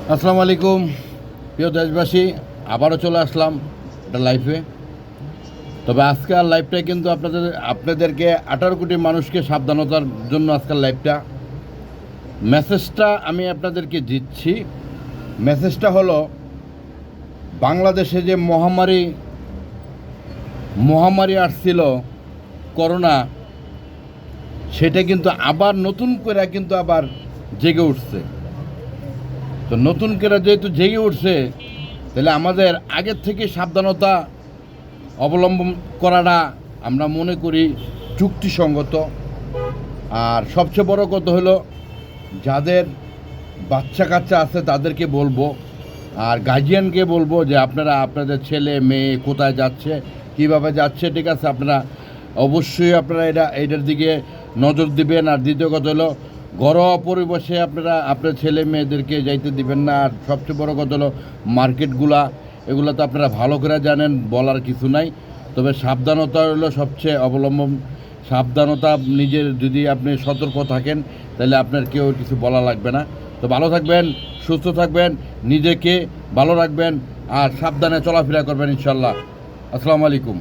আসসালামু আলাইকুম প্রিয় দেশবাসী, আবারও চলে আসলাম একটা লাইফে। তবে আজকের লাইভটা কিন্তু আপনাদেরকে 18 কোটি মানুষকে সাবধানতার জন্য আজকের লাইভটা মেসেজটা আমি আপনাদেরকে দিচ্ছি। মেসেজটা হলো, বাংলাদেশে যে মহামারী আসছিল করোনা, সেটা কিন্তু আবার নতুন করে আবার জেগে উঠছে। তো নতুন করে যেহেতু জেগে উঠছে, তাহলে আমাদের আগের থেকে সাবধানতা অবলম্বন করাটা আমরা মনে করি যুক্তিসঙ্গত। আর সবচেয়ে বড় কথা হলো, যাদের বাচ্চা কাচ্চা আছে তাদেরকে বলবো, আর গার্জিয়ানকে বলবো যে আপনারা আপনাদের ছেলে মেয়ে কোথায় যাচ্ছে, কিভাবে যাচ্ছে, ঠিক আছে, আপনারা অবশ্যই এটার দিকে নজর দিবেন। আর দ্বিতীয় কথা হলো, ঘরোয়া পরিবেশে আপনার ছেলে মেয়েদেরকে যাইতে দিবেন না। আর সবচেয়ে বড় কথা হলো, মার্কেটগুলা এগুলো তো আপনারা ভালো করে জানেন, বলার কিছু নাই। তবে সাবধানতা হলো সবচেয়ে অবলম্বন। সাবধানতা নিজের যদি আপনি সতর্ক থাকেন, তাহলে আপনার কেউ কিছু বলা লাগবে না। তো ভালো থাকবেন, সুস্থ থাকবেন, নিজেকে ভালো রাখবেন, আর সাবধানে চলাফেরা করবেন ইনশাল্লাহ। আসসালামু আলাইকুম।